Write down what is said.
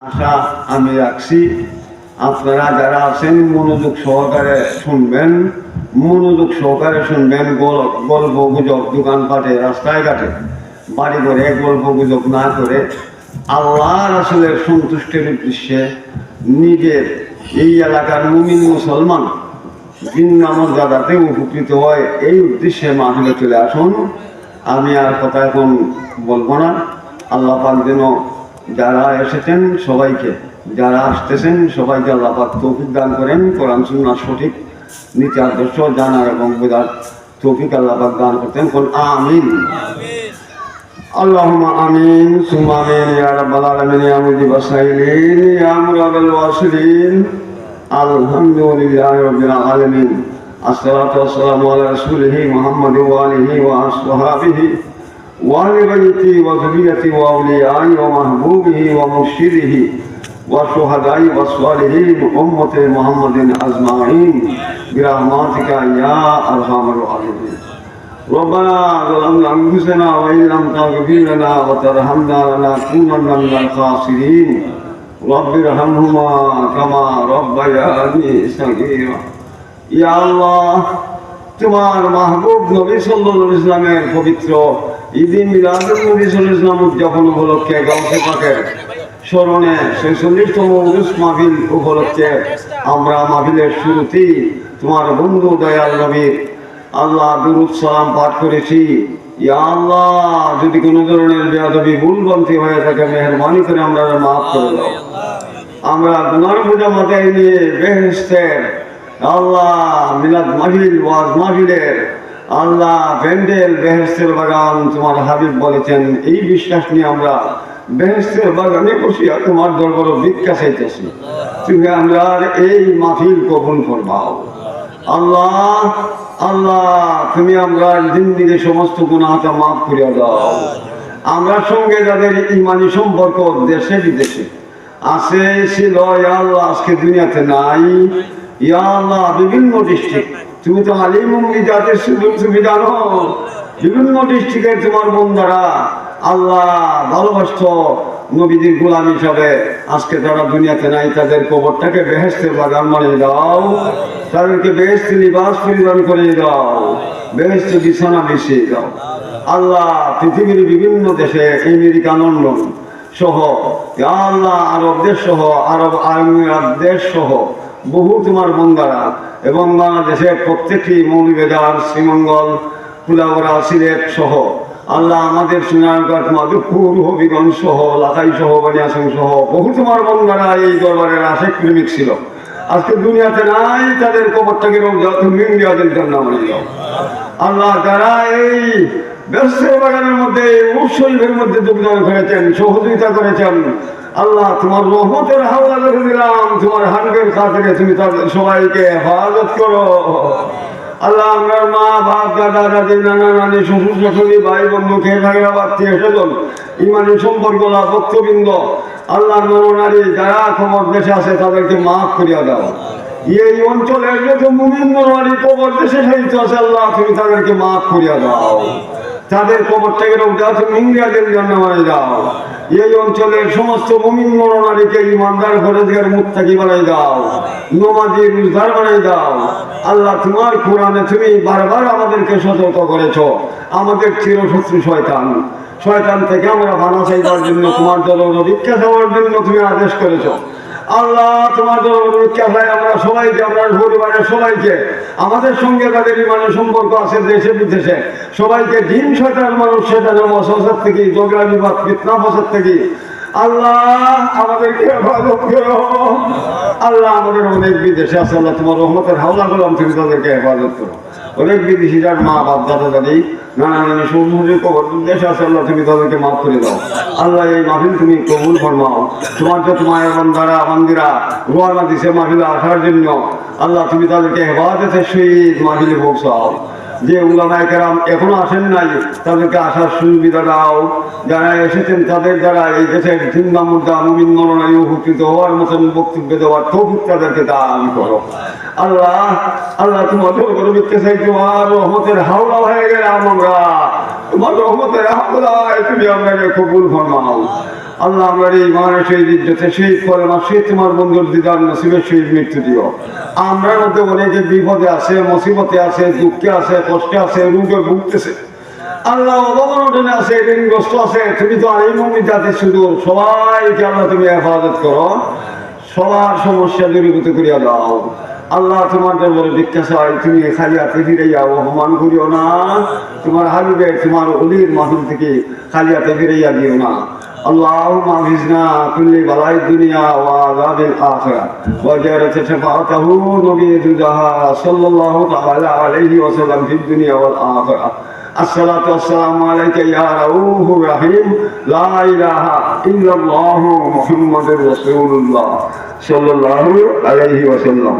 আশা আমি রাখছি আপনারা যারা আছেন মনোযোগ সহকারে শুনবেন, গল্প গুজব দোকানপাটে রাস্তায় ঘাটে বাড়ি করে গল্প গুজব না করে আল্লাহ রাসূলের সন্তুষ্টির উদ্দেশ্যে নিজের এই এলাকার মুমিন মুসলমান ভিন্ন মর্যাদাতে উপকৃত হয় এই উদ্দেশ্যে মাহফিলে চলে আসুন। আমি আর কথা এখন বলবো না। আল্লাহ পাক যেন যারা এসেছেন সবাইকে, যারা আসতেছেন সবাইকে আল্লাহ পাক তৌফিক দান করেন, কোরআন সুন্নাহ সঠিক নীতি আদর্শ জানার এবং বোঝার তৌফিক আল্লাহ পাক দান করতেন। কোন আমিন আল্লাহুম্মা আমিন সুম্মা আমিন ইয়া রাব্বাল আলামিন ইয়া মুজিবাস সাইলিন ইয়া মুরাদাল ওয়াসিলিন আলহামদুলিল্লাহি রাব্বিল আলামিন। আসসালাতু ওয়াসসালামু আলা রাসূলিহি মুহাম্মাদি ওয়া আলিহি ওয়া আসহাবিহি وأهل بيته وذريته وأوليائه ومحبوبه ومرشده والشهداء والصالحين أمة محمد أجمعين برحمتك يا أرحم الراحمين. ربنا ظلمنا أنفسنا وإن لم تغفر لنا وترحمنا لنكونن من الخاسرين. رب ارحمهما كما ربياني صغيرا. يا الله তোমার মাহবুব নবী সাল্লাল্লাহু আলাইহি ওয়াসাল্লামের পবিত্র ঈদে মিলাদুন নবী সাল্লাল্লাহু আলাইহি ওয়াসাল্লাম উদযাপন উপলক্ষে গাউসে পাকের স্মরণে 46তম উরুস মাহফিল উপলক্ষে আমরা মাহফিলের শুরুতেই তোমার বন্ধু দয়াল নবীর আল্লাহ দুরূদ সালাম পাঠ করেছি। ইয়া আল্লাহ, যদি কোনো ধরনের বেয়াদবি ভুলভ্রান্তি হয়ে থাকে মেহেরবানি করে আমরা মাফ করে দাও। আমরা গুনার বোঝা মাথায় নিয়ে বেহেশতের আল্লাহ মিলাদ মাহফিল ওয়াজ মাহফিলের আল্লাহ প্যান্ডেল বেহেশতের বাগান তোমার হাবিব বলেছেন, এই বিশ্বাস নিয়ে আমরা বেহেশতের বাগানে বসিয়া তোমার দরবারে ভিক্ষা চাইতেছি। তুমি আমরা এই মাহফিল কবুল করবাও। আল্লাহ আল্লাহ, তুমি আমরা জিন্দেগি সমস্ত গুনাহটা মাফ করিয়া দাও। আমরা সঙ্গে যাদের ইমানি সম্পর্ক দেশে বিদেশে আছে ছিল, ইয়া আল্লাহ আজকে দুনিয়াতে নাই। ইয়া আল্লাহ, বিভিন্ন ডিস্ট্রিক্ট, তুমি তো আলিমুম জাতির সুযোগ তুমি জানো, বিভিন্ন ডিস্ট্রিক্টের তোমার বন্ধারা আল্লাহ ভালোবাসত নবীদের গোলাম হিসাবে আজকে তারা দুনিয়াতে নাই, তাদের কবরটাকে বেহেশতের বাগান বানিয়ে দাও, তাদেরকে বেহেশতি লিবাস পরিধান করে দাও, বেহেশতি বিছানা বিছিয়ে দাও। আল্লাহ পৃথিবীর বিভিন্ন দেশে আমেরিকা লন্ডন সহ আল্লাহ আরব দেশ সহ আরব আমিরাত দেশ সহ বহু তোমার বন্ধারা এবং বাংলাদেশের প্রত্যেকটি মৌলভীবাজার শ্রীমঙ্গল কুলাউড়া সিলেট সহ আল্লাহ আমাদের সোনারঘাট মাধবপুর হবিগঞ্জ সহ লাখাই সহ বানিয়াসং সহ বহু তোমার বন্ধারা এই দরবারের আশেক প্রেমিক ছিল, আজকে দুনিয়াতে নাই, তাদের কবরটাকে তুমি ইন্ডিয়াদের জন্য বানিয়ে দাও। আল্লাহ যারা এই বেহেশতের বাগানের মধ্যে উৎসবের মধ্যে যোগদান করেছেন, সহযোগিতা করেছেন, আল্লাহ তোমার রহমতের হাওলা করে দিলাম, তোমার হানবের খাতিরে তুমি তাদের সবাইকে হেফাজত করো। আল্লাহ আমরা মা বাপ দাদা দাদি নানা নানি শ্বশুর শাশুড়ি ভাই বন্ধু খেয়ে থাকলে আত্মীয় স্বজন ইমানি সম্পর্ক ভক্তবৃন্দ আল্লাহ নরনারী যারা খবর দেশে আছে তাদেরকে মাফ করিয়া দাও। এই অঞ্চলের যত মুমিন নরনারী খবর দেশে সাহিত্য আছে আল্লাহ তুমি তাদেরকে মাফ করিয়া দাও, তাদের কবরটাকে তুমি ইংরেজদের জন্য বানাই দাও। এই অঞ্চলের সমস্ত মুমিন নরনারীকে ইমানদার ফরেজগার মুত্তাকি বানাই দাও, নমাজি রোজদার বানাই দাও। আল্লাহ তোমার কোরআনে তুমি বারবার আমাদেরকে সতর্ক করেছো, আমাদের চিরশত্রু শয়তান থেকে আমরা ভানা চাইবার জন্য তোমার দরবারে ভিক্ষা চাওয়ার জন্য তুমি আদেশ করেছো। আল্লাহ তোমার দরবারে ভিক্ষা চাই আমরা সবাইকে, আমরা পরিবারের সবাইকে, আমাদের সঙ্গে তাদের ইমানের সম্পর্ক আছে দেশে বিদেশে সবাইকে দিন শয়তান মানুষ শয়তানের ওয়াসওয়াসা থেকে ঝগড়া বিবাদ ফিতনা ফাসাদ থেকে আল্লাহ আমাদেরকে হেফাজত করো। আল্লাহ আমাদের অনেক বিদেশে আছে, আল্লাহ তোমার রহমতের হাওলা করলাম, তুমি তাদেরকে হেফাজত করো। অনেক বিদেশি যার মা বাপ দাদা দাদি নানা নানি শ্বশুরের কবর দেশে আছে, আল্লাহ তুমি তাদেরকে মাফ করে দাও। আল্লাহ এই মাহফিল তুমি কবুল ফরমাও। তোমার যত মায়ের বন্ধারা বান্দিরা রোয়ানা দিছে মাহফিলে আসার জন্য আল্লাহ তুমি তাদেরকে হেফাজতের সহিত মাহফিলে পৌঁছাও। যে উলামায়ে কেরাম এখনো আসেন নাই তাদেরকে আসার সুবিধা দাও, যারা এসেছেন তাদের দ্বারা এই দেশের চিন্তা মুদ্রা মুমিন নরনারী উপকৃত হওয়ার মতন বক্তব্য দেওয়ার তৌফিক তাদেরকে দান করো। আল্লাহ আল্লাহ তোমাদের উপরে বিত্তে চাই, তোমার রহমতের হাওলা হয়ে গেলাম আমরা, তোমার রহমতের হাওলায় তুমি আমাকে কবুল ফরমাও। আল্লাহ আমার এই ইমানের শহীদ ইজ্জতে শহীদ কলেমা শহীদ তোমার বন্ধুর দিদার নসিবের শহীদ মৃত্যু দিও। আমরা মধ্যে অনেকে বিপদে আছে, মুসিবতে আছে, দুঃখে আছে, কষ্টে আছে, রোগে ভুগতেছে। আল্লাহ অবমাননে আছে, ঋণগ্রস্ত আছে। তুমি তো আর এই মন্দির জাতি শুধু সবাইকে আল্লাহ তুমি হেফাজত করো, সবার সমস্যা দূরীভূত করিয়া দাও। আল্লাহ তোমার বলে দীক্ষা চাই, তুমি খালি হাতে ফিরাইয়া অপমান করিও না। তোমার হাবিবে তোমার অলির মাধ্যম থেকে খালি হাতে ফিরাইয়া দিও না। اللهم اعذنا كل بلاء الدنيا وعذاب الاخره وجعلت شفاعته نبي جدها صلى الله تعالى عليه وسلم في الدنيا والاخره الصلاة والسلام عليك يا رؤوف رحيم لا إله إلا الله محمد رسول الله صلى الله عليه وسلم